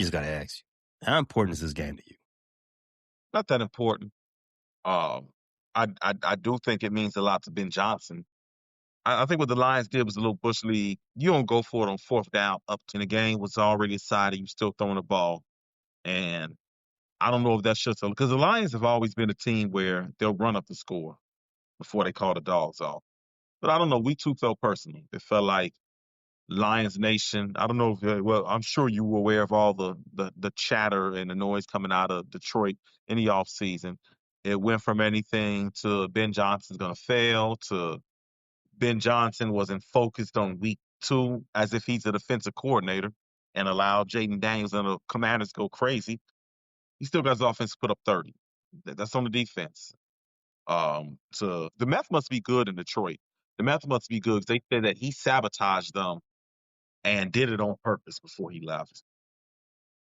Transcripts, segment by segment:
just got to ask you, how important is this game to you? Not that important. Um, I do think it means a lot to Ben Johnson. I think what the Lions did was a little bush league. You don't go for it on fourth down up to the game was already decided. You still throwing the ball, and I don't know if that's just because the Lions have always been a team where they'll run up the score before they call the dogs off. But I don't know. We too felt personal. It felt like Lions Nation. I don't know if well, I'm sure you were aware of all the chatter and the noise coming out of Detroit in the off season. It went from anything to Ben Johnson's going to fail to Ben Johnson wasn't focused on week 2 as if he's a defensive coordinator and allowed Jaden Daniels and the Commanders to go crazy. He still got his offense put up 30. That's on the defense. So the math must be good in Detroit. The math must be good because they said that he sabotaged them and did it on purpose before he left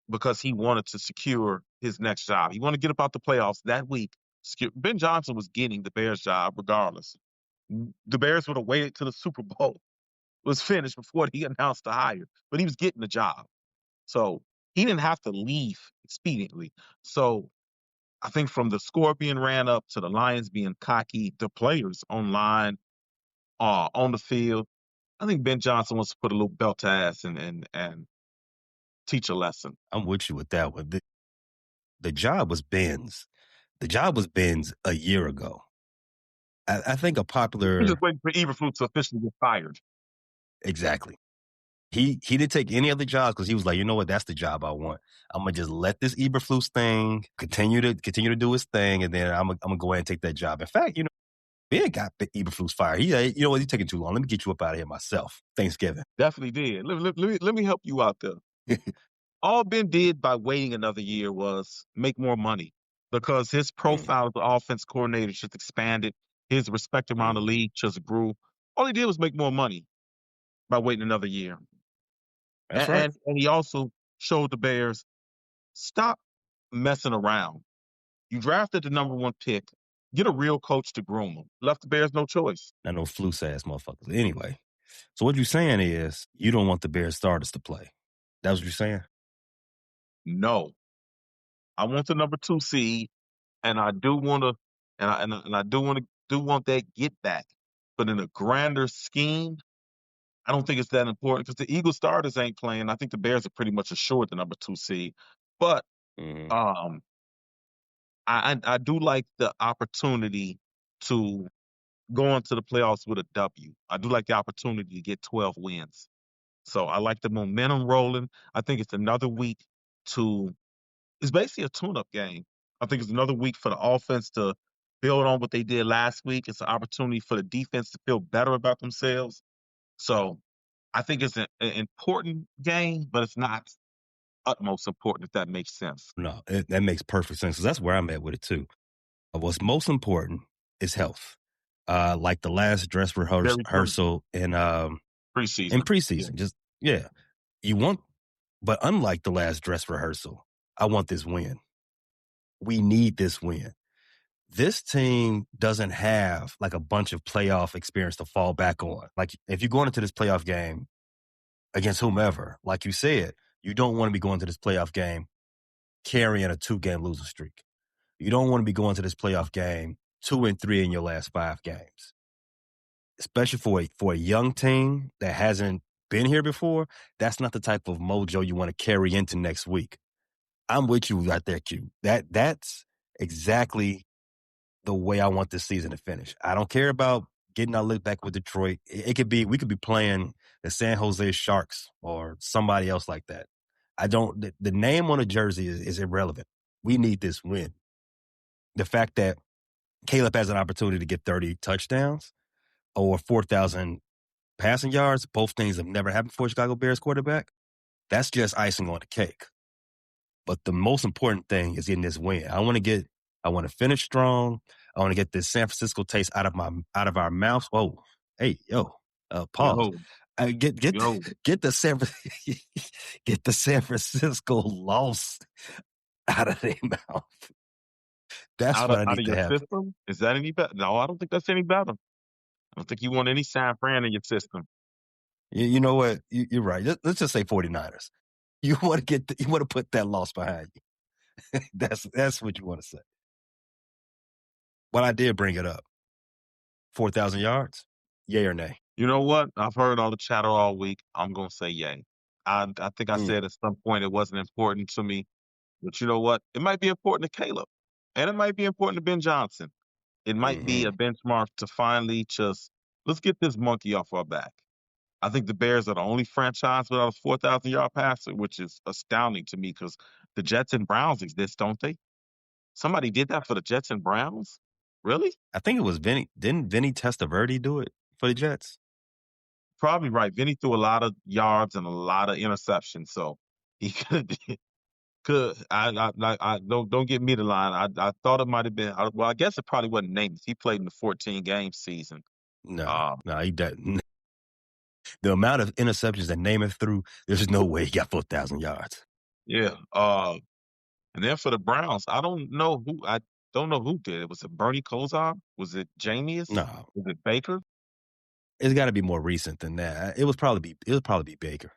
because he wanted to secure his next job. He wanted to get about the playoffs that week. Ben Johnson was getting the Bears job regardless. The Bears would have waited till the Super Bowl was finished before he announced the hire, but he was getting the job. So he didn't have to leave expediently. So I think from the score being ran up to the Lions being cocky, the players online, on the field, I think Ben Johnson wants to put a little belt to ass and teach a lesson. I'm with you with that one. The job was Ben's. The job was Ben's a year ago. I think a He's popular just waiting for Eberflus to officially get fired. exactly. He didn't take any other jobs because he was like, you know what, that's the job I want. I'm gonna just let this Eberflus thing continue to do his thing, and then I'm gonna go ahead and take that job. In fact, Ben got Eberflus fired. You know what, he's taking too long. Let me get you up out of here myself. Thanksgiving. Definitely did. Let me help you out there. All Ben did by waiting another year was make more money because his profile as the offense coordinator just expanded. His respect around the league just grew. All he did was make more money by waiting another year. That's right. And he also showed the Bears, stop messing around. You drafted the number 1 pick. Get a real coach to groom him. Left the Bears no choice. Not no flus ass motherfuckers. Anyway, so what you're saying is you don't want the Bears starters to play. That's what you're saying? No. I want the number 2 seed, and I do want to, and I do want that get back. But in a grander scheme, I don't think it's that important because the Eagles starters ain't playing. I think the Bears are pretty much assured the number 2 seed. But Mm-hmm. um, I do like the opportunity to go into the playoffs with a W. I do like the opportunity to get 12 wins. So I like the momentum rolling. I think it's another week to it's basically a tune-up game. I think it's another week for the offense to build on what they did last week. It's an opportunity for the defense to feel better about themselves. So I think it's an important game, but it's not utmost important, if that makes sense. No, that makes perfect sense because that's where I'm at with it too. What's most important is health. Like the last dress Very true. rehearsal in Preseason. Yeah. preseason. Just yeah, you want, but unlike the last dress rehearsal, I want this win. We need this win. This team doesn't have like a bunch of playoff experience to fall back on. Like if you're going into this playoff game against whomever, like you said, you don't want to be going to this playoff game carrying a 2-game losing streak. You don't want to be going to this playoff game 2-3 in your last 5 games, especially for a young team that hasn't been here before. That's not the type of mojo you want to carry into next week. I'm with you right there, Q. That's exactly the way I want this season to finish. I don't care about getting our lick back with Detroit. We could be playing the San Jose Sharks or somebody else like that. The name on the jersey is irrelevant. We need this win. The fact that Caleb has an opportunity to get 30 touchdowns or 4,000 passing yards, both things have never happened for a Chicago Bears quarterback. That's just icing on the cake. But the most important thing is getting this win. I want to finish strong. I want to get this San Francisco taste out of our mouths. Oh, hey, pause. Yo, Get yo, get the San get the San Francisco loss out of their mouth. That's what I out need of to your happen. system? Is that any better? No, I don't think that's any better. I don't think you want any San Fran in your system. You know what? You're right. Let's just say 49ers. You want to put that loss behind you. That's what you want to say. But I did bring it up. 4,000 yards? Yay or nay? You know what? I've heard all the chatter all week. I'm gonna say yay. I think I Mm, said at some point it wasn't important to me, but you know what? It might be important to Caleb, and it might be important to Ben Johnson. It might be a mhm. benchmark to finally just let's get this monkey off our back. I think the Bears are the only franchise without a 4,000-yard passer, which is astounding to me because the Jets and Browns exist, don't they? Somebody did that for the Jets and Browns? Really? I think it was Vinny. Didn't Vinny Testaverde do it for the Jets? Probably right. Vinny threw a lot of yards and a lot of interceptions, so he could. I don't get me the line. I thought it might have been. Well, I guess it probably wasn't named. He played in the 14 game season. No, Um, no, he doesn't. The amount of interceptions that Namath threw, there's no way he got 4,000 yards. yeah. And then for the Browns, I don't know who. I don't know who did it. Was it Bernie Kosar? Was it Jameis? No, Was it Baker? it's got to be more recent than that. It would probably be Baker.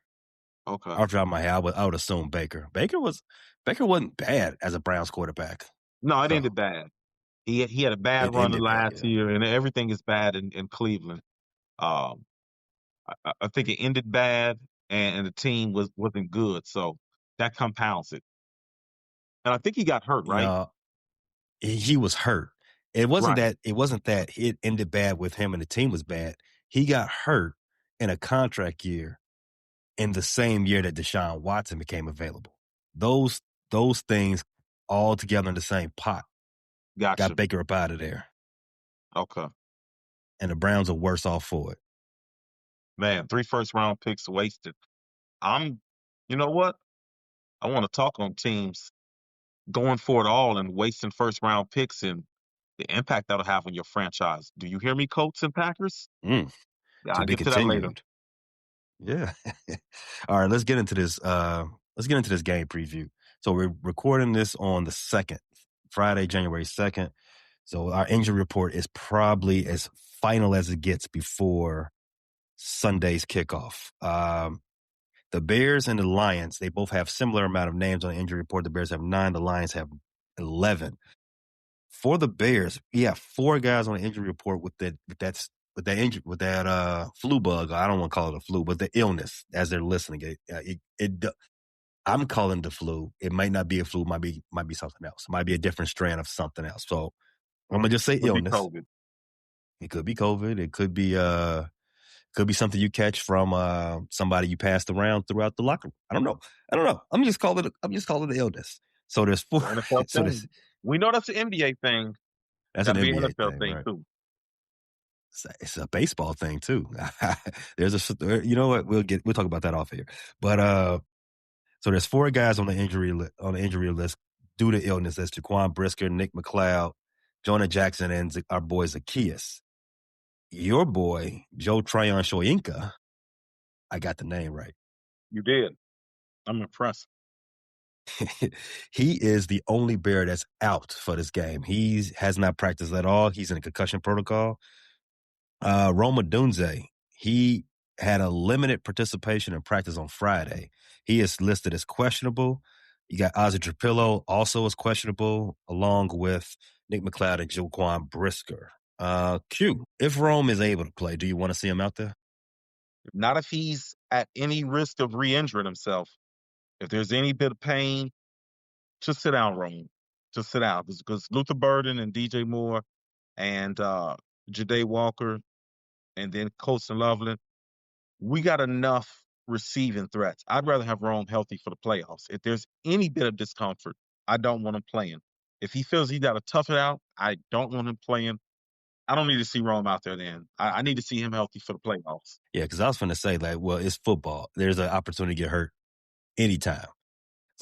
Okay. Off the top of my head, I would assume Baker. Baker wasn't bad as a Browns quarterback. No, it So ended bad. He had a bad it run the ended bad, last yeah. year, and everything is bad in Cleveland. Um, I think it ended bad, and the team wasn't good, so that compounds it. And I think he got hurt, right? No, he was hurt. Right. It wasn't that it ended bad with him and the team was bad. He got hurt in a contract year in the same year that Deshaun Watson became available. Those those things all together in the same pot got Gotcha. Baker up out of there. Okay. And the Browns are worse off for it. Man, 3 first round picks wasted. I'm, you know what? I want to talk on teams going for it all and wasting first round picks and the impact that'll have on your franchise. Do you hear me, Colts and Packers? Mm, Yeah, to I'll be get to that later. continued. Yeah. All right, let's get into this. Let's get into this game preview. So we're recording this on the 2nd, Friday, January 2nd. So our injury report is probably as final as it gets before Sunday's kickoff. The Bears and the Lions, they both have similar amount of names on the injury report. The Bears have 9, the Lions have 11. For the Bears, we have 4 guys on the injury report with that flu bug. I don't want to call it a flu, but the illness as they're listening. I'm calling the flu. It might not be a flu. Might be something else. It might be a different strand of something else. So I'm gonna just say Would be illness. COVID. It could be COVID. It could be something you catch from somebody you passed around throughout the locker room. I don't know. I'm just calling it illness. So there's 4. The NFL So there's thing. We know that's an NBA thing. that's Got an to be an NBA NFL thing, thing right? too. It's a baseball thing too. You know what? We'll talk about that off here. But so there's 4 guys on the injury list due to illness. That's Jaquan Brisker, Nick McLeod, Jonah Jackson, and our boy Zacchaeus. Your boy Joe Tryon Shoyinka, I got the name right. You did. I'm impressed. He is the only Bear that's out for this game. He has not practiced at all. He's in a concussion protocol. Roma Dunze, he had a limited participation in practice on Friday. He is listed as questionable. You got Ozzy Trapillo also as questionable, along with Nick McLeod and Jaquan Brisker. Q, if Rome is able to play, do you want to see him out there? Not if he's at any risk of re-injuring himself. If there's any bit of pain, just sit down, Rome. Just sit down. Because Luther Burden and DJ Moore and Jade Walker and then Colson Loveland, we got enough receiving threats. I'd rather have Rome healthy for the playoffs. If there's any bit of discomfort, I don't want him playing. If he feels he got to tough it out, I don't want him playing. I don't need to see Rome out there then. I need to see him healthy for the playoffs. Yeah, because I was going to say, like, well, it's football. There's an opportunity to get hurt anytime.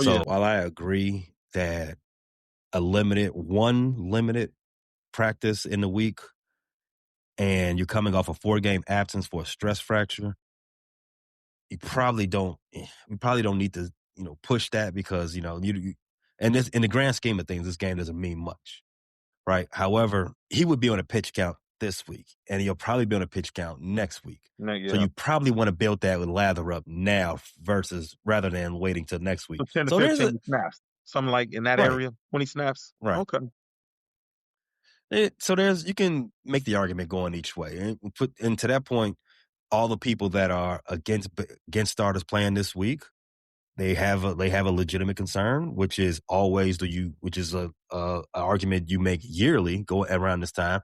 Oh, So yeah. while I agree that one limited practice in the week and you're coming off a 4-game absence for a stress fracture, you probably don't need to, push that because, and this in the grand scheme of things, this game doesn't mean much, right? However, he would be on a pitch count this week, and he'll probably be on a pitch count next week. No, So yeah. you probably want to build that with lather up now versus rather than waiting till next week. So 10 to So there's a 15 snaps. Something like in that right, area, 20 snaps. right. Okay. So there's you can make the argument going each way, and to that point, all the people that are against starters playing this week, they have a legitimate concern, which is always which is a argument you make yearly, go around this time,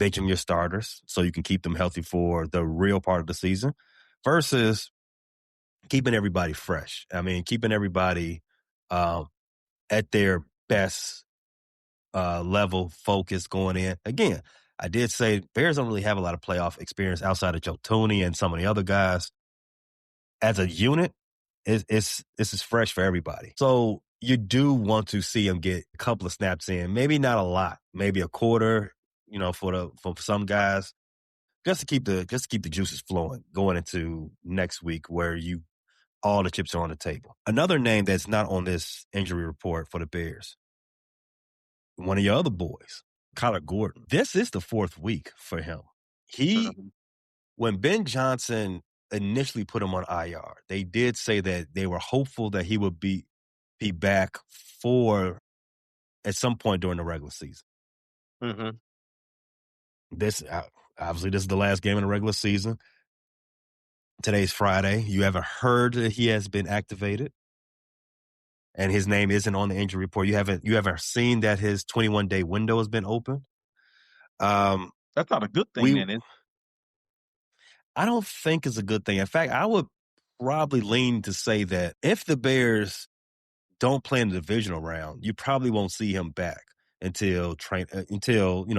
benching your starters so you can keep them healthy for the real part of the season, versus keeping everybody fresh. I mean, keeping everybody um, at their best level, focus going in. Again, I did say Bears don't really have a lot of playoff experience outside of Joe Tooney and some of the other guys. As a unit, this is fresh for everybody. So you do want to see him get a couple of snaps in, maybe not a lot, maybe a quarter, for some guys, just to keep the juices flowing going into next week where all the chips are on the table. Another name that's not on this injury report for the Bears, one of your other boys, Kyler Gordon. This is the fourth week for him. Mhm. When Ben Johnson initially put him on IR, they did say that they were hopeful that he would be back for at some point during the regular season. Mhm. This obviously this is the last game in the regular season. Today's Friday. You haven't heard that he has been activated, and his name isn't on the injury report. You haven't seen that his 21-day window has been open. Um, That's not a good thing we then. I don't think it's a good thing. In fact, I would probably lean to say that if the Bears don't play in the divisional round, you probably won't see him back until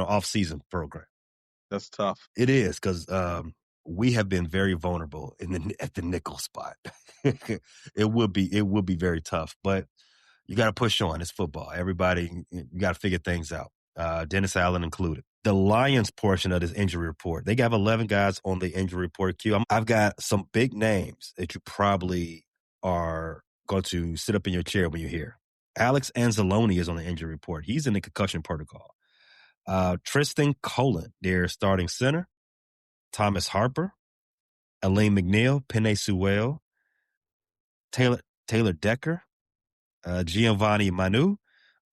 off season program. That's tough. It is because we have been very vulnerable at the nickel spot. it would be very tough, but you got to push on. It's football. Everybody, you got to figure things out. Dennis Allen included. The Lions portion of this injury report, they have 11 guys on the injury report queue. I've got some big names that you probably are going to sit up in your chair when you hear. Alex Anzalone is on the injury report. He's in the concussion protocol. Tristan Colin, their starting center. Thomas Harper, Elaine McNeil, Penei Sewell, Taylor Decker, Giovanni Manu,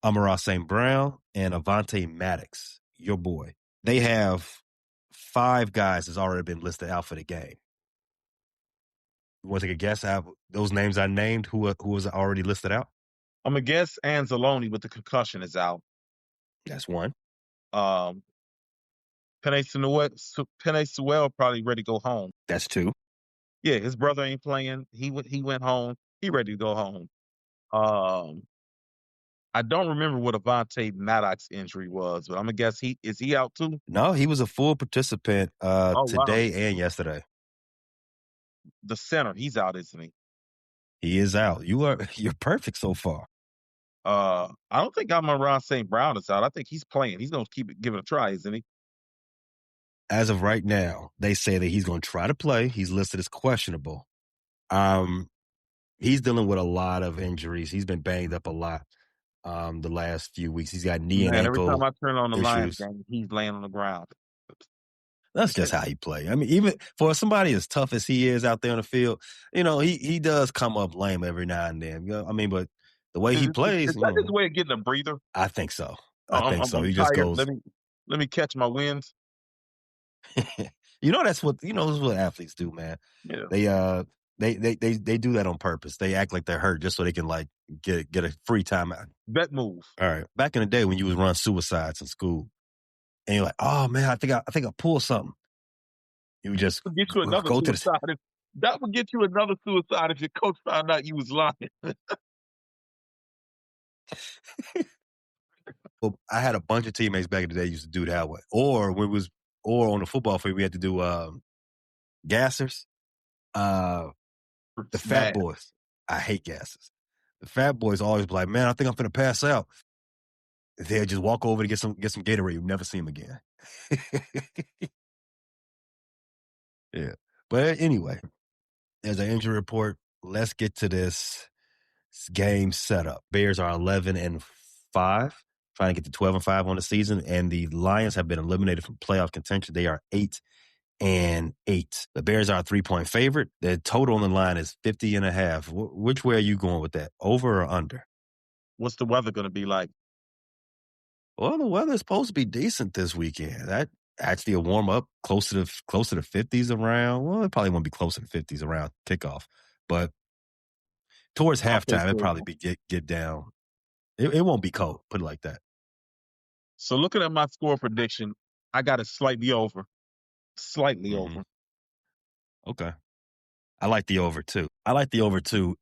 Amara St. Brown, and Avante Maddox, your boy. They have 5 guys that's already been listed out for the game. You want to take a guess at those names I named? Who was already listed out? I'm gonna guess Anzalone with the concussion is out. That's one. Um, Penei Sewell probably ready to go home. That's two. Yeah, his brother ain't playing. He went home. He ready to go home. Um, I don't remember what Avante Maddox injury was, but I'm gonna guess he out too. No, he was a full participant Oh wow, today and yesterday. the center he's out, isn't he? He is out. You're perfect so far. I don't think Amon-Ra St. Brown is out. I think he's playing. He's gonna give it a try, isn't he? As of right now, they say that he's going to try to play. He's listed as questionable. Um, he's dealing with a lot of injuries. He's been banged up a lot the last few weeks. He's got knee and Man, every time ankle I turn on the Lions issues. game, he's laying on the ground. That's just how he play. I mean, even for somebody as tough as he is out there on the field, he does come up lame every now and then. I mean, but the way he plays, Is that his way of getting a breather? I think so. Oh, I think so. I'm He just tired. goes. Let me catch my wins. That's what athletes do, man. Yeah. They do that on purpose. They act like they're hurt just so they can like get a free timeout. Bet move. All right. Back in the day when you was run suicides in school, and you're like, oh man, I think I pulled something. You would just Would get you another go to the. suicide. That would get you another suicide if your coach found out you was lying. Well, I had a bunch of teammates back in the day used to do that way, or on the football field we had to do gassers. The fat Mad. boys, I hate gassers. The fat boys always be like, man, I think I'm gonna pass out. They'll just walk over to get some Gatorade. You'll never see them again. Yeah. But anyway, there's an injury report. Let's get to this game setup. Bears are 11-5. trying to get to 12-5 on the season, and the Lions have been eliminated from playoff contention. They are 8-8. The Bears are a 3-point favorite. The total on the line is 50.5. Which way are you going with that? Over or under? What's the weather going to be like? Well, the weather's supposed to be decent this weekend. That actually a warm up closer to 50s around. Well, it probably won't be closer to 50s around kickoff, but towards Okay, halftime, it probably be get down. It won't be cold. Put it like that. so looking at my score prediction, I got it slightly over. Slightly Hmm. over. Okay, I like the over too. I like the over too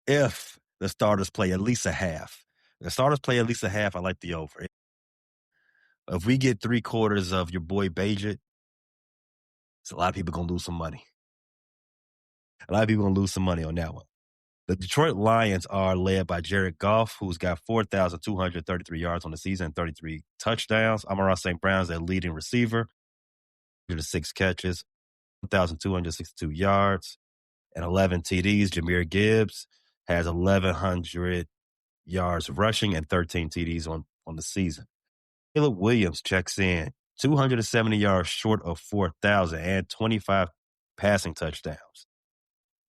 if the starters play at least a half. If the starters play at least a half, I like the over. If we get 3/4 of your boy Bajet, so a lot of people gonna lose some money. A lot of people gonna lose some money on that one. The Detroit Lions are led by Jared Goff, who's got 4,233 yards on the season and 33 touchdowns. Amon-Ra St. Brown's their leading receiver, 6 catches, 1,262 yards, and 11 TDs. Jahmyr Gibbs has 1,100 yards rushing and 13 TDs on the season. Caleb Williams checks in, 270 yards short of 4,000 and 25 passing touchdowns.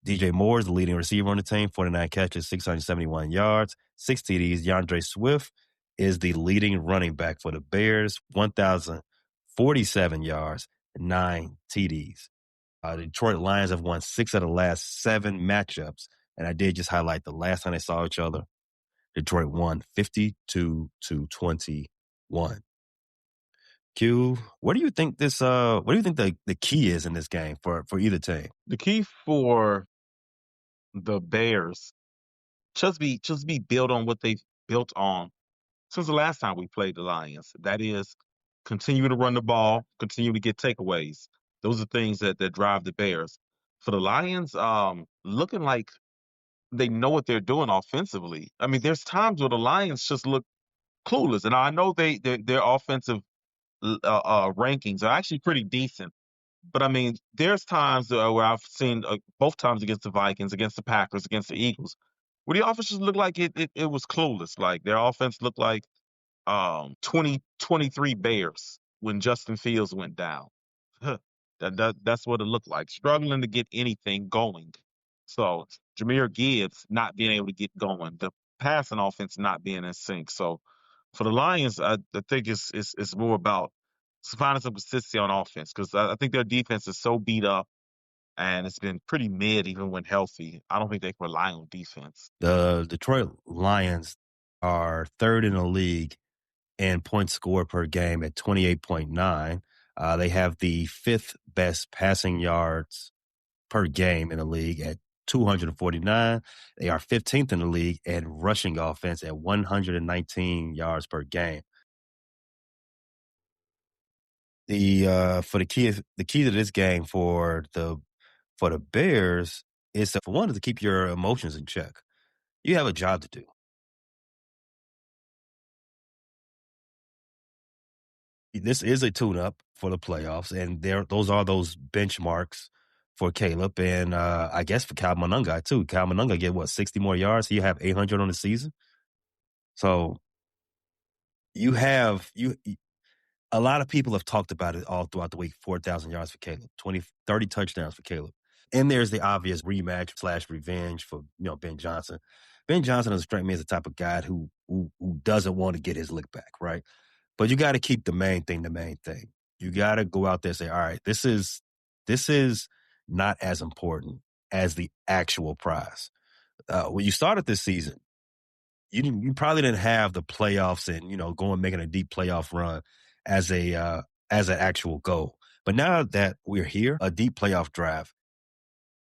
DJ Moore is the leading receiver on the team, 49 catches, 671 yards, 6 TDs. DeAndre Swift is the leading running back for the Bears, 1,047 yards, 9 TDs. The Detroit Lions have won 6 of the last 7 matchups, and I did just highlight the last time they saw each other. Detroit won 52-21. Q, what do you think the key is in this game for either team? The key for the Bears just be built on what they've built on since the last time we played the Lions. That is, continue to run the ball, continue to get takeaways. Those are things that drive the Bears. For the Lions, looking like they know what they're doing offensively. I mean, there's times where the Lions just look clueless, and I know their offensive rankings are actually pretty decent. But I mean, there's times where I've seen both times against the Vikings, against the Packers, against the Eagles, where the offense just looked like it was clueless. Like their offense looked like 2023 Bears when Justin Fields went down. That's what it looked like. Struggling to get anything going. So Jahmyr Gibbs not being able to get going. The passing offense not being in sync. So for the Lions, I think it's more about finding some consistency on offense because I think their defense is so beat up and it's been pretty mid even when healthy. I don't think they can rely on defense. The Detroit Lions are third in the league in points scored per game at 28.9. They have the fifth best passing yards per game in the league at 249. They are 15th in the league in rushing offense at 119 yards per game. The key to this game for the Bears is for one is to keep your emotions in check. You have a job to do. This is a tune-up for the playoffs, and those are those benchmarks for Caleb and I guess for Cal Monunga too. Cal Monunga get 60 more yards. He have 800 on the season. So you have you. A lot of people have talked about it all throughout the week. 4,000 yards for Caleb, 30 touchdowns for Caleb, and there's the obvious rematch / revenge for Ben Johnson. Ben Johnson doesn't strike me as the type of guy who doesn't want to get his lick back, right? But you got to keep the main thing the main thing. You got to go out there and say, all right, this is not as important as the actual prize. When you started this season, you probably didn't have the playoffs and going making a deep playoff run as an actual goal. But now that we're here, a deep playoff drive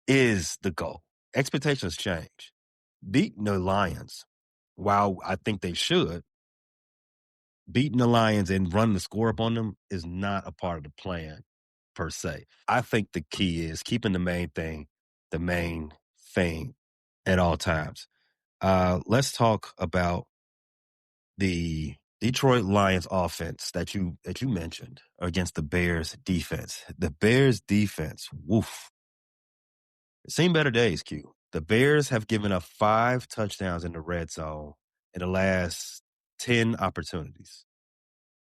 is the goal. Expectations change. Beating the Lions, while I think they should, beating the Lions and running the score up on them is not a part of the plan per se. I think the key is keeping the main thing at all times. Let's talk about the Detroit Lions offense that you mentioned against the Bears defense. The Bears defense, woof. Seen better days, Q. The Bears have given up 5 touchdowns in the red zone in the last 10 opportunities.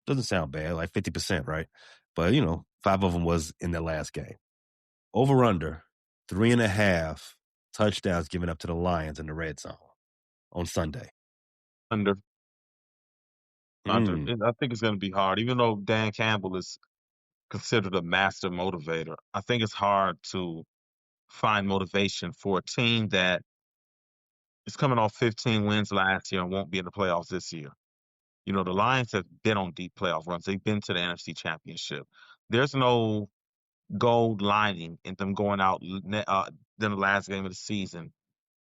Doesn't sound bad, like 50%, right? But, 5 of them was in the last game. Over under 3.5 touchdowns given up to the Lions in the red zone on Sunday. Under, under. Mm, I think it's going to be hard, even though Dan Campbell is considered a master motivator. I think it's hard to find motivation for a team that is coming off 15 wins last year and won't be in the playoffs this year. The Lions have been on deep playoff runs. They've been to the NFC Championship. There's no gold lining in them going out in the last game of the season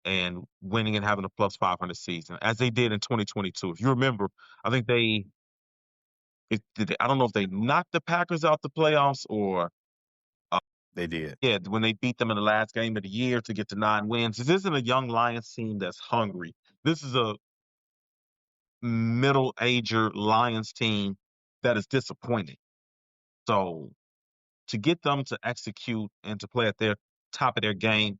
and winning and having a plus 500 season, as they did in 2022. If you remember, I think I don't know if they knocked the Packers out the playoffs or, uh, they did. yeah, when they beat them in the last game of the year to get to 9 wins. This isn't a young Lions team that's hungry. This is a middle-ager Lions team that is disappointing. So to get them to execute and to play at their top of their game,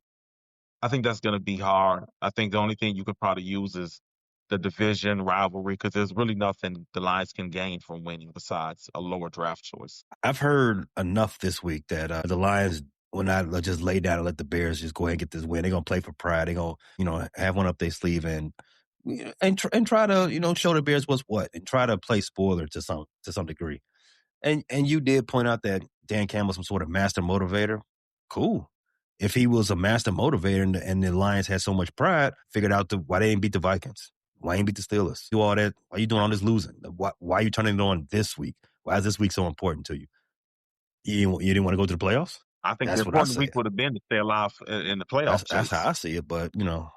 I think that's going to be hard. I think the only thing you could probably use is the division rivalry because there's really nothing the Lions can gain from winning besides a lower draft choice. I've heard enough this week that the Lions will not just lay down and let the Bears just go ahead and get this win. They're going to play for pride. They're going to, have one up their sleeve and try to, show the Bears what's what and try to play spoiler to some degree. And you did point out that Dan Campbell's some sort of master motivator. Cool. If he was a master motivator and the Lions had so much pride, figured out why they didn't beat the Vikings. Why ain't beat the Steelers? Do all that. Why are you doing all this losing? Why are you turning it on this week? Why is this week so important to you? You didn't want to go to the playoffs? I think the That's what I important say. week would have been to stay alive in the playoff That's how chase. I see it. But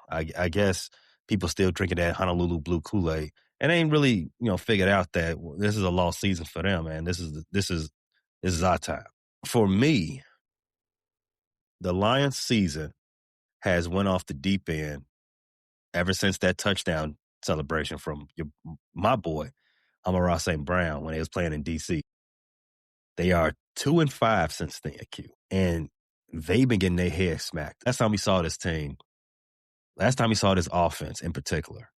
I guess people still drinking that Honolulu Blue Kool-Aid and they ain't really figured out that this is a lost season for them, man. This is our time. For me, the Lions season has went off the deep end ever since that touchdown celebration from my boy, Amon-Ra St. Brown, when he was playing in DC. They are 2-5 since then, Q. And they've been getting their head smacked. Last time we saw this team, last time we saw this offense in particular,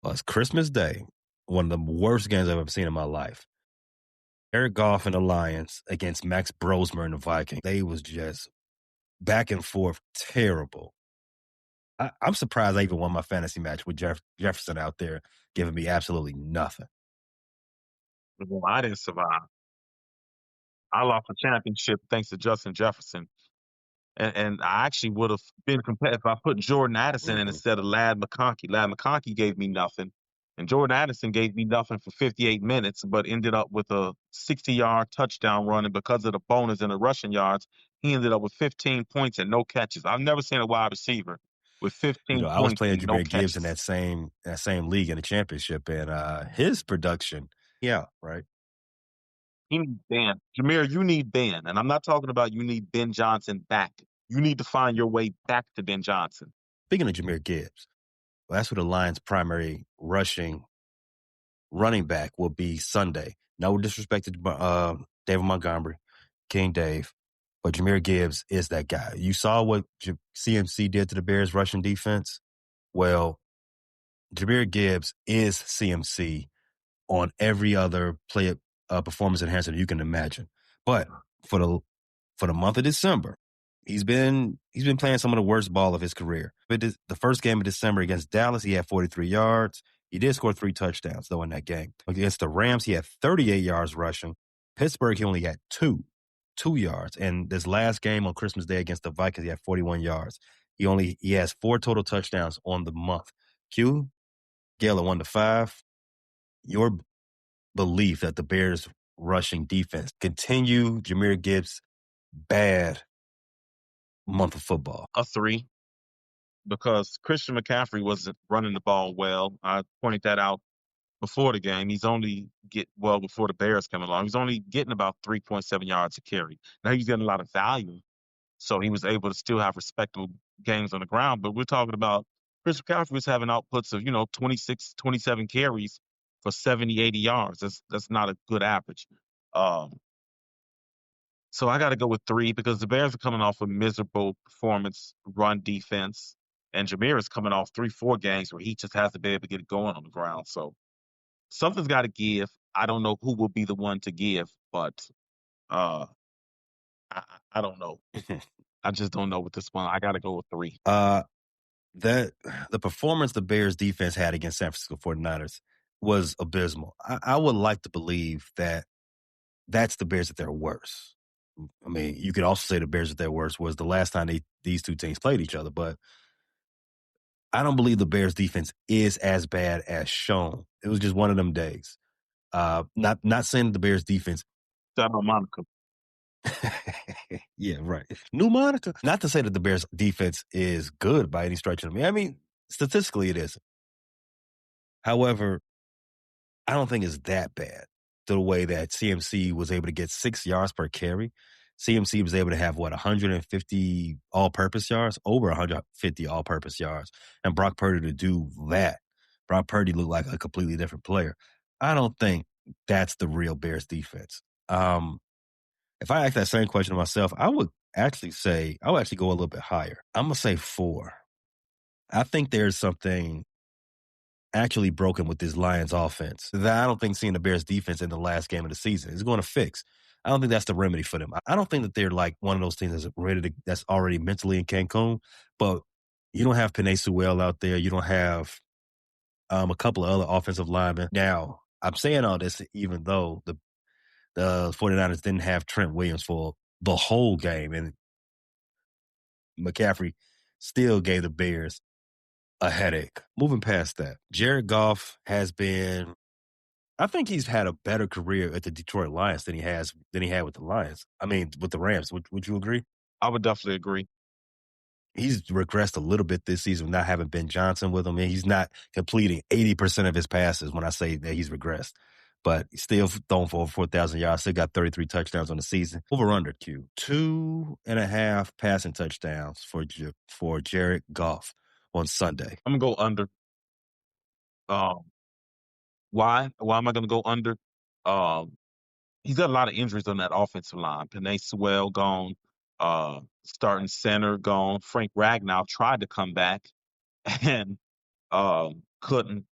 was Christmas Day, one of the worst games I've ever seen in my life. Eric Goff and the Lions against Max Brosmer and the Vikings. They was just back and forth terrible. I'm surprised I even won my fantasy match with Jefferson out there giving me absolutely nothing. Well, I didn't survive. I lost the championship thanks to Justin Jefferson. And I actually would have been competitive if I put Jordan Addison in Mm-hmm. instead of Lad McConkey. Lad McConkey gave me nothing. And Jordan Addison gave me nothing for 58 minutes, but ended up with a 60-yard touchdown run. And because of the bonus and the rushing yards, he ended up with 15 points and no catches. I've never seen a wide receiver with 15 I was points playing and no Jameer Gibbs in catches. that same league in the championship, and his production, yeah, right. He needs Ben. Jameer, you need Ben. And I'm not talking about you need Ben Johnson back. You need to find your way back to Ben Johnson. Speaking of Jameer Gibbs, well, that's who the Lions' primary running back will be Sunday. No disrespect to David Montgomery, King Dave, but Jameer Gibbs is that guy. You saw what CMC did to the Bears' rushing defense. Well, Jameer Gibbs is CMC on every other performance enhancer you can imagine. But for the month of December, he's been playing some of the worst ball of his career. But the first game of December against Dallas, he had 43 yards. He did score 3 touchdowns though in that game. Against the Rams, he had 38 yards rushing. Pittsburgh, he only had 2 yards. And this last game on Christmas Day against the Vikings, he had 41 yards. He has 4 total touchdowns on the month. Q, scale of 1 to 5. Your belief that the Bears rushing defense continue Jameer Gibbs' bad month of football? A 3, because Christian McCaffrey wasn't running the ball well. I pointed that out before the game. Before the Bears came along, he's only getting about 3.7 yards a carry. Now he's getting a lot of value, so he was able to still have respectable games on the ground. But we're talking about Chris McCaffrey was having outputs of 26, 27 carries for 70, 80 yards. That's not a good average. Um, so I got to go with 3 because the Bears are coming off a miserable performance run defense, and Jameer is coming off 3, 4 games where he just has to be able to get it going on the ground. So something's got to give. I don't know who will be the one to give, but uh, I don't know. I just don't know with this one. I got to go with three. uh, that the performance the Bears defense had against San Francisco 49ers was abysmal. I would like to believe that that's the Bears at their worst. I mean, you could also say the Bears at their worst was the last time these two teams played each other, but I don't believe the Bears defense is as bad as shown. It was just one of them days. Not saying the Bears defense. Santa Monica. Yeah, right. New Monica. Not to say that the Bears defense is good by any stretch of the mean. I mean, statistically it is. However, I don't think it's that bad. The way that CMC was able to get 6 yards per carry. CMC was able to have 150 all-purpose yards, over 150 all-purpose yards, and Brock Purdy to do that. Brock Purdy looked like a completely different player. I don't think that's the real Bears defense. If I ask that same question to myself, I would actually go a little bit higher. I'm gonna say 4. I think there's something actually broken with this Lions offense that I don't think seeing the Bears defense in the last game of the season is going to fix. I don't think that's the remedy for them. I don't think that they're like one of those teams that's already mentally in Cancun, but you don't have Penei Sewell out there. You don't have a couple of other offensive linemen. Now, I'm saying all this even though the 49ers didn't have Trent Williams for the whole game, and McCaffrey still gave the Bears a headache. Moving past that, Jared Goff has been I think he's had a better career at the Detroit Lions than he had with the Lions. I mean, with the Rams. Would you agree? I would definitely agree. He's regressed a little bit this season, not having Ben Johnson with him, and he's not completing 80% of his passes. When I say that he's regressed, but he's still throwing for over 4,000 yards. Still got 33 touchdowns on the season. Over under Q 2.5 passing touchdowns for Jared Goff on Sunday. I'm gonna go under. Um, why? Why am I gonna go under? Um, he's got a lot of injuries on that offensive line. Penei Sewell gone. Starting center gone. Frank Ragnow tried to come back and couldn't.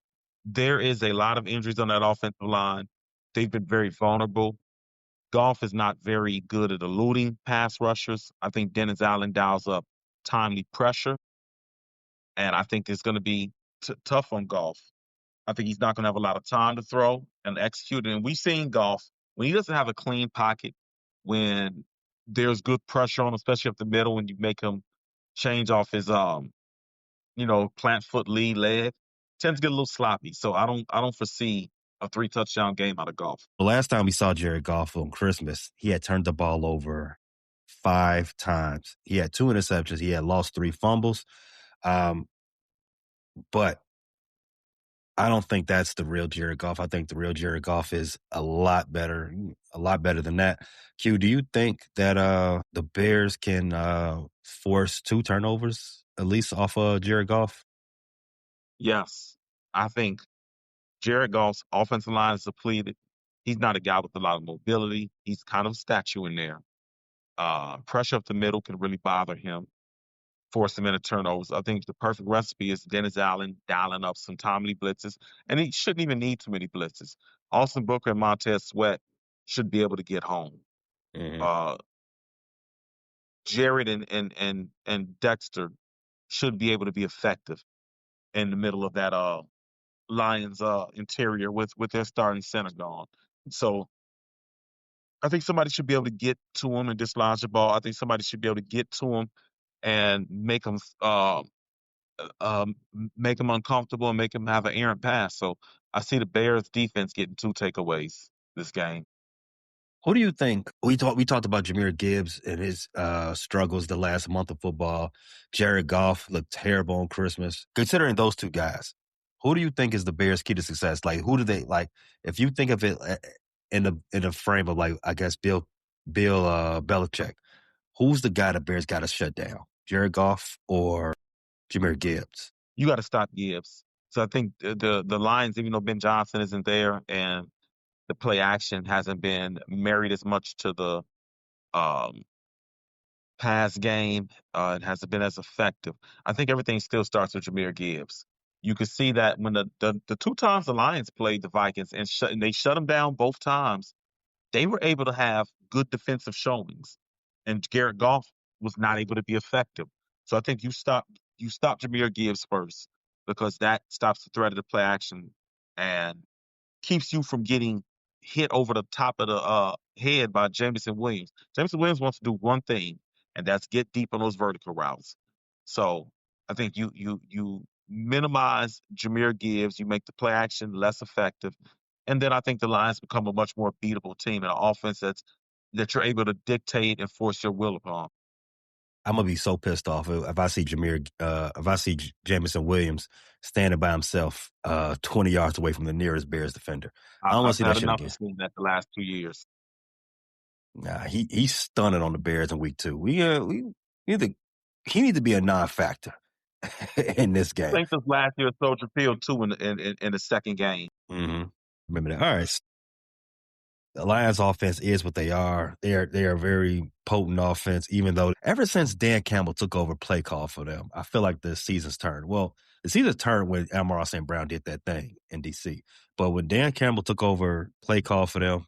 There is a lot of injuries on that offensive line. They've been very vulnerable. Golf is not very good at eluding pass rushers. I think Dennis Allen dials up timely pressure, and I think it's going to be tough on Golf. I think he's not going to have a lot of time to throw and execute. And we've seen Golf when he doesn't have a clean pocket, when there's good pressure on, especially up the middle, when you make him change off his plant foot lead leg, tends to get a little sloppy. So I don't foresee a 3 touchdown game out of Golf. The last time we saw Jared Goff on Christmas, he had turned the ball over 5 times. He had 2 interceptions. He had lost 3 fumbles. But I don't think that's the real Jared Goff. I think the real Jared Goff is a lot better than that. Q, do you think that the Bears can force 2 turnovers at least off of Jared Goff? Yes, I think Jared Goff's offensive line is depleted. He's not a guy with a lot of mobility. He's kind of a statue in there. Pressure up the middle can really bother him, force him into turnovers. I think the perfect recipe is Dennis Allen dialing up some timely blitzes, and he shouldn't even need too many blitzes. Austin Booker and Montez Sweat should be able to get home. Mm-hmm. Uh, Jared and Dexter should be able to be effective in the middle of that Lions interior with their starting center gone. So I think somebody should be able to get to him and dislodge the ball. I think somebody should be able to get to him and make him uncomfortable and make him have an errant pass. So I see the Bears defense getting 2 takeaways this game. Who do you think? We talked about Jahmyr Gibbs and his struggles the last month of football. Jared Goff looked terrible on Christmas. Considering those 2 guys, who do you think is the Bears' key to success? Like, who do they like? If you think of it in the frame of, like, I guess Bill Belichick, who's the guy the Bears got to shut down? Jared Goff or Jahmyr Gibbs? You got to stop Gibbs. So I think the Lions, even though Ben Johnson isn't there and the play action hasn't been married as much to the um, pass game, it hasn't been as effective. I think everything still starts with Jahmyr Gibbs. you could see that when the two times the Lions played the Vikings and they shut them down both times, they were able to have good defensive showings, and Garrett Goff was not able to be effective. So I think you stop Jameer Gibbs first because that stops the threat of the play action and keeps you from getting hit over the top of the head by Jameson Williams. Jameson Williams wants to do one thing, and that's get deep on those vertical routes. So I think you minimize Jameer Gibbs, you make the play action less effective, and then I think the Lions become a much more beatable team and an offense that you're able to dictate and force your will upon. I'm gonna be so pissed off if I see Jamison Williams standing by himself, 20 yards away from the nearest Bears defender. I don't want I've to see that had shit enough of again. seeing that the last 2 years. Nah, he's stunning on the Bears in week 2. We need to he need to be a non-factor in this I game. think this last year at Soldier Field too in the second game. Mm-hmm. Remember that. All right. The Lions offense is what they are. They are a very potent offense, even though ever since Dan Campbell took over play call for them, I feel like the season's turned. Well, the season's turned when Amon St. Brown did that thing in DC. But when Dan Campbell took over play call for them,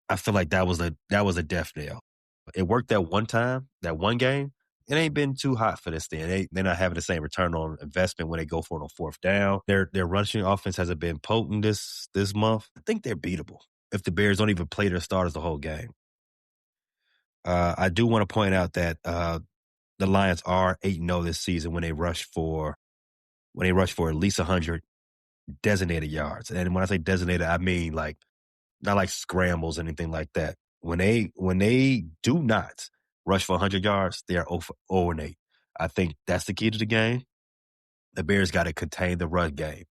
I feel like that was a death nail. It worked that one time, that one game. It ain't been too hot for this thing. They're not having the same return on investment when they go for it on fourth down. Their rushing offense hasn't been potent this month. I think they're beatable if the Bears don't even play their starters the whole game. I do want to point out that the Lions are 8-0 this season when they rush for at least 100 designated yards. And when I say designated, I mean like not like scrambles, anything like that. When they do not rush for 100 yards, they are 0-8. I think that's the key to the game. The Bears got to contain the run game.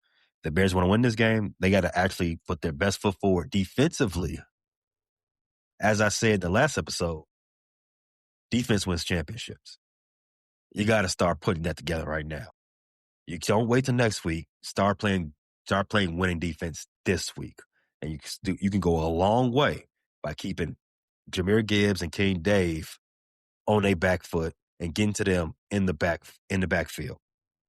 The Bears want to win this game. They got to actually put their best foot forward defensively. As I said the last episode, defense wins championships. You got to start putting that together right now. You don't wait till next week. Start playing winning defense this week, and you can go a long way by keeping Jameer Gibbs and King Dave on their back foot and getting to them in the backfield.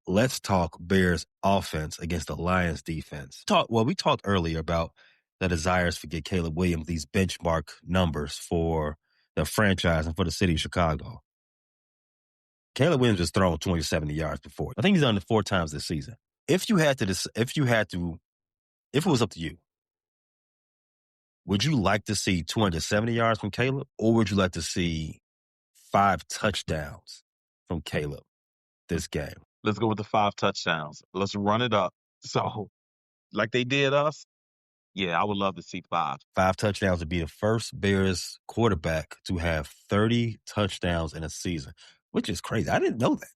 Let's talk Bears offense against the Lions defense. We talked earlier about the desires to get Caleb Williams these benchmark numbers for the franchise and for the city of Chicago. Caleb Williams has thrown 270 yards before. I think he's done it 4 times this season. If it was up to you, would you like to see 270 yards from Caleb, or would you like to see 5 touchdowns from Caleb this game? Let's go with the 5 touchdowns. Let's run it up. So, like they did us, yeah, I would love to see 5. 5 touchdowns would be the first Bears quarterback to have 30 touchdowns in a season, which is crazy. I didn't know that.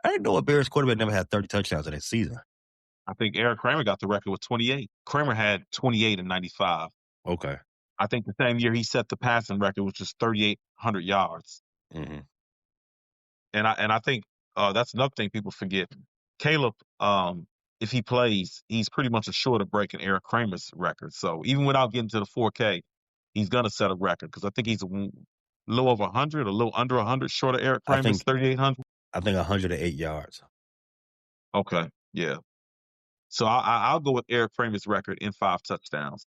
I didn't know a Bears quarterback never had 30 touchdowns in a season. I think Eric Kramer got the record with 28. Kramer had 28 in 95. Okay. I think the same year he set the passing record, which was 3,800 yards. Mm-hmm. And I think that's another thing people forget. Caleb, if he plays, he's pretty much assured of breaking Eric Kramer's record. So even without getting to the 4K, he's going to set a record because I think he's a little over 100, a little under 100 short of Eric Kramer's 3,800. I think 108 yards. Okay, yeah. So I'll go with Eric Kramer's record in 5 touchdowns.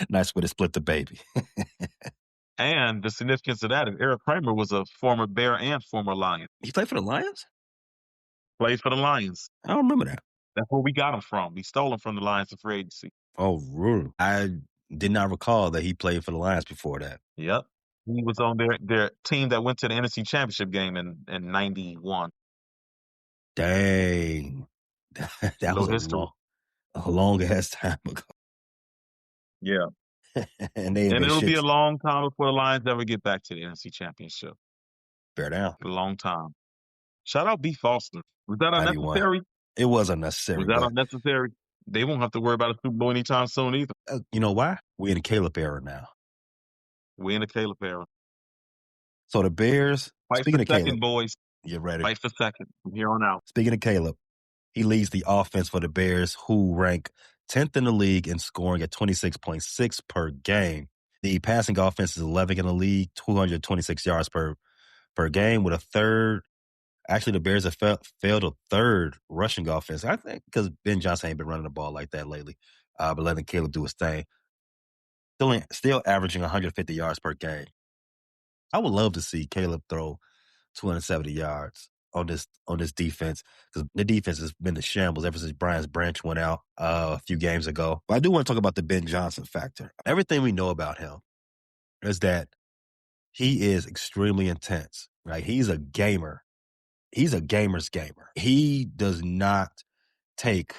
Nice way to split the baby. And the significance of that is Eric Kramer was a former Bear and former Lion. He played for the Lions? Played for the Lions. I don't remember that. That's where we got him from. We stole him from the Lions in free agency. Oh, really? I did not recall that he played for the Lions before that. Yep. He was on their team that went to the NFC Championship game in 91. Dang. That was a long ass time ago. Yeah. and it'll be a long time before the Lions ever get back to the NFC Championship. Bear down. A long time. Shout out B. Foster. Was that unnecessary? It was unnecessary. Was that unnecessary? They won't have to worry about a Super Bowl anytime soon either. You know why? We're in the Caleb era now. We're in the Caleb era. So the Bears, fight speaking for of second, Caleb, boys. You ready? Fight for second from here on out. Speaking of Caleb, he leads the offense for the Bears, who rank 10th in the league in scoring at 26.6 per game. The passing offense is 11th in the league, 226 yards per game, with a third Actually, the Bears have failed a third rushing offense. I think because Ben Johnson ain't been running the ball like that lately, but letting Caleb do his thing. Still averaging 150 yards per game. I would love to see Caleb throw 270 yards on this defense because the defense has been a shambles ever since Brian's Branch went out a few games ago. But I do want to talk about the Ben Johnson factor. Everything we know about him is that he is extremely intense. Right? He's a gamer. He's a gamer's gamer. He does not take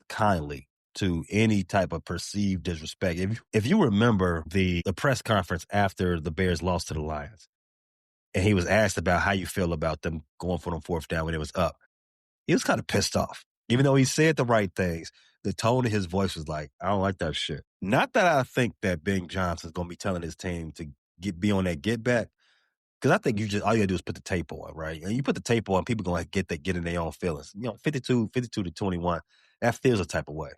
kindly to any type of perceived disrespect. If you remember the press conference after the Bears lost to the Lions, and he was asked about how you feel about them going for them fourth down when it was up, he was kind of pissed off. Even though he said the right things, the tone of his voice was like, I don't like that shit. Not that I think that Ben Johnson's going to be telling his team to be on that get back, because I think all you gotta do is put the tape on, right? And you put the tape on, people gonna get in their own feelings. 52 to 21, that feels a type of way.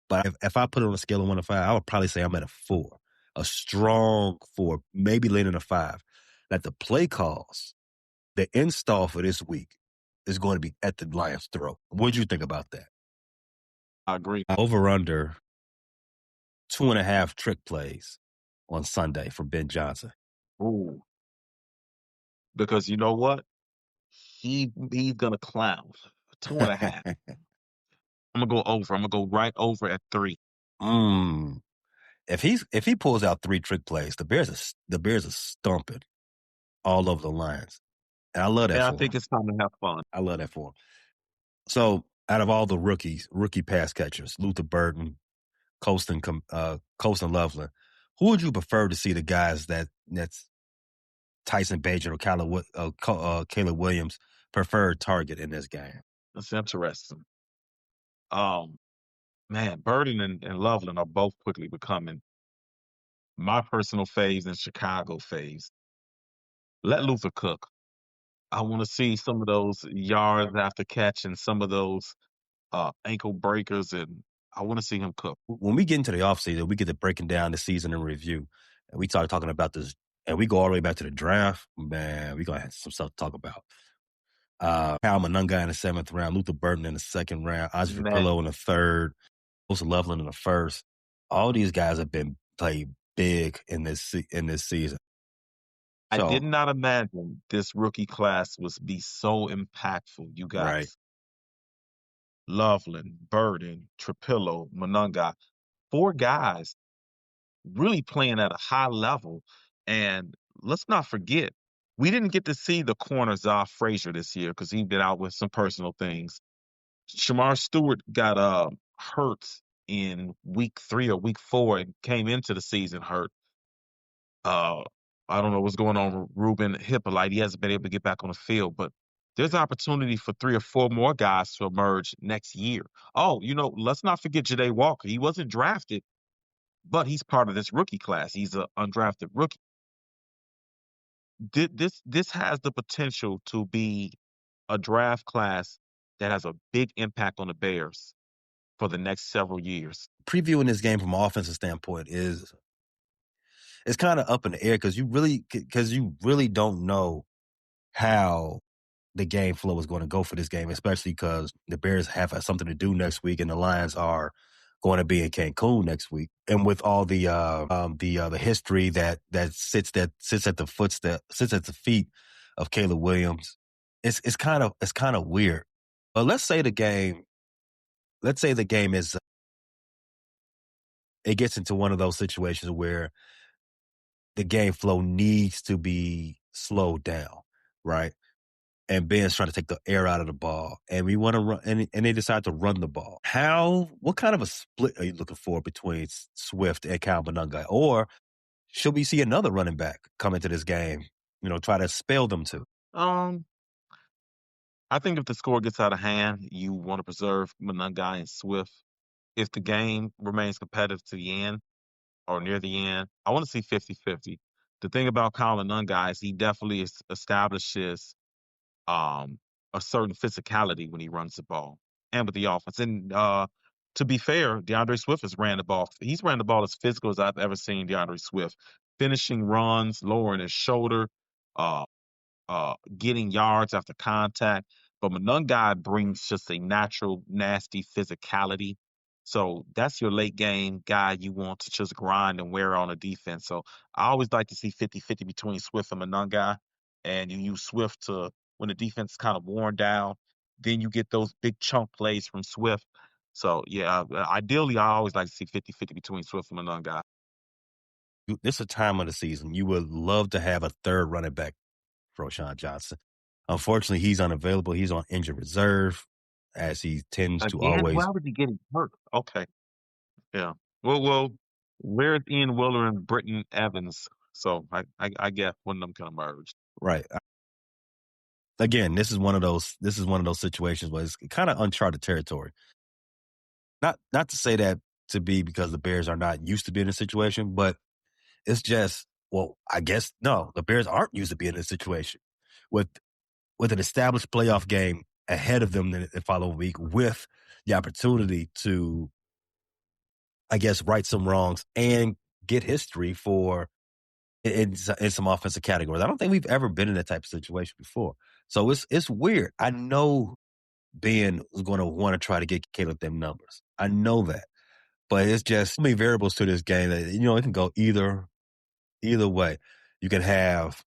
But if I put it on a scale of 1 to 5, I would probably say I'm at a 4, a strong 4, maybe leaning a 5. That the play calls, the install for this week is going to be at the Lions' throat. What do you think about that? I agree. Over under 2.5 trick plays on Sunday from Ben Johnson. Ooh, because you know what? He's gonna clown 2.5. I'm gonna go over. I'm gonna go right over at 3. mm. If he pulls out 3 trick plays, the Bears are stomping all over the Lions. And I love that And I for think him. it's time to have fun. I love that for him. So out of all the rookie pass catchers, Luther Burton, Colston Loveland, who would you prefer to see the guys that's Tyson Bagent or Caleb Williams preferred target in this game? That's interesting. Um, Man, Burden and Loveland are both quickly becoming my personal faves and Chicago faves. Let Luther cook. I want to see some of those yards after catch and some of those ankle breakers, and I want to see him cook. When we get into the offseason, we get to breaking down the season in review. And we start talking about this, and we go all the way back to the draft. Man, we're going to have some stuff to talk about. Kyle Monunga in the 7th round, Luther Burton in the 2nd round, Oscar Man, Pillow in the 3rd, Most Loveland in the 1st. All these guys have been played big in this season. I So, did not imagine this rookie class was be so impactful. You got right. Loveland, Burden, Trapillo, Monunga, 4 guys really playing at a high level. And let's not forget, we didn't get to see the corner Zoff Frazier this year because he'd been out with some personal things. Shamar Stewart got hurt in week 3 or week 4 and came into the season hurt. Uh, I don't know what's going on with Ruben Hippolyte. He hasn't been able to get back on the field, but there's opportunity for 3 or 4 more guys to emerge next year. Oh, let's not forget Ja'Day Walker. He wasn't drafted, but he's part of this rookie class. He's an undrafted rookie. This has the potential to be a draft class that has a big impact on the Bears for the next several years. Previewing this game from an offensive standpoint is it's kind of up in the air because you really don't know how the game flow is going to go for this game, especially because the Bears have something to do next week and the Lions are going to be in Cancun next week. And with all the history that sits at the feet of Caleb Williams, it's kind of weird. But let's say the game is it gets into one of those situations where the game flow needs to be slowed down, right? And Ben's trying to take the air out of the ball, and we want to run, and they decide to run the ball. What kind of a split are you looking for between Swift and Kyle Monunga? Or should we see another running back come into this game, try to spell them two? Um, I think if the score gets out of hand, you want to preserve Monungai and Swift. If the game remains competitive to the end or near the end, I want to see 50-50. The thing about Colin Monungai is he definitely establishes um, a certain physicality when he runs the ball and with the offense. And to be fair, DeAndre Swift has ran the ball. He's ran the ball as physical as I've ever seen DeAndre Swift, finishing runs, lowering his shoulder. Uh, getting yards after contact. But Monungai brings just a natural, nasty physicality. So that's your late game guy you want to just grind and wear on a defense. So I always like to see 50-50 between Swift and Monungai. And you use Swift to when the defense is kind of worn down. Then you get those big chunk plays from Swift. So yeah, ideally I always like to see 50-50 between Swift and Monungai. This is a time of the season you would love to have a third running back, Roshan Johnson. Unfortunately, he's unavailable. He's on injured reserve, as he tends to Again, why always. would he get hurt? Okay. Yeah. Well, where's Ian Willer and Britton Evans? So I get one of them can emerge. Right. Again, this is one of those. This is one of those situations where it's kind of uncharted territory. Not to say that to be because the Bears are not used to being in a situation, but it's just, well, I guess no, the Bears aren't used to being in a situation with an established playoff game ahead of them the following week, with the opportunity to, I guess, right some wrongs and get history for in some offensive categories. I don't think we've ever been in that type of situation before. So it's weird. I know Ben is going to want to try to get Caleb them numbers. I know that. But it's just so many variables to this game that, it can go either way. You can have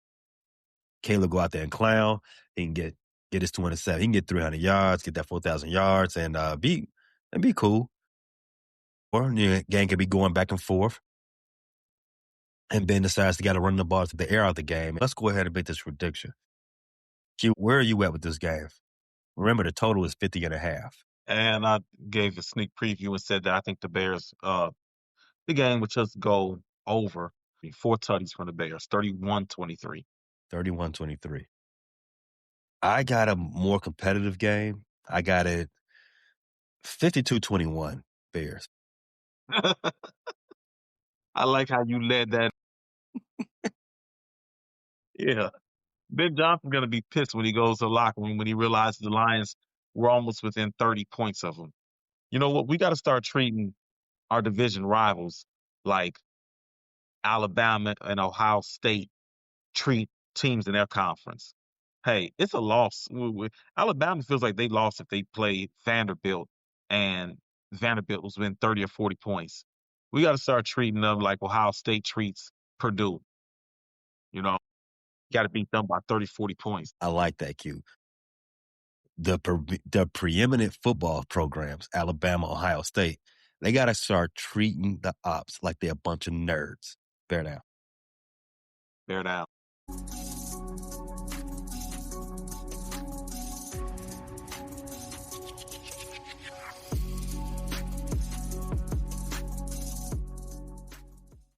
Caleb go out there and clown. He can get his 207. He can get 300 yards, get that 4,000 yards, and be cool. Or the game can be going back and forth, and Ben decides to got to run the ball to the air out the game. Let's go ahead and make this prediction. Q, where are you at with this game? Remember, the total is 50.5. And I gave a sneak preview and said that I think the Bears, the game would just go over. Four tutties from the Bears, 31-23. 31-23. I got a more competitive game. I got it 52-21 Bears. I like how you led that. Yeah. Ben Johnson's gonna be pissed when he goes to the locker room when he realizes the Lions were almost within 30 points of him. You know what? We got to start treating our division rivals like Alabama and Ohio State treat teams in their conference. Hey, it's a loss. Alabama feels like they lost if they played Vanderbilt and Vanderbilt was within 30 or 40 points. We got to start treating them like Ohio State treats Purdue. You know, got to beat them by 30, 40 points. I like that, Q. The preeminent football programs, Alabama, Ohio State, they got to start treating the ops like they're a bunch of nerds. Bear down. Bear down.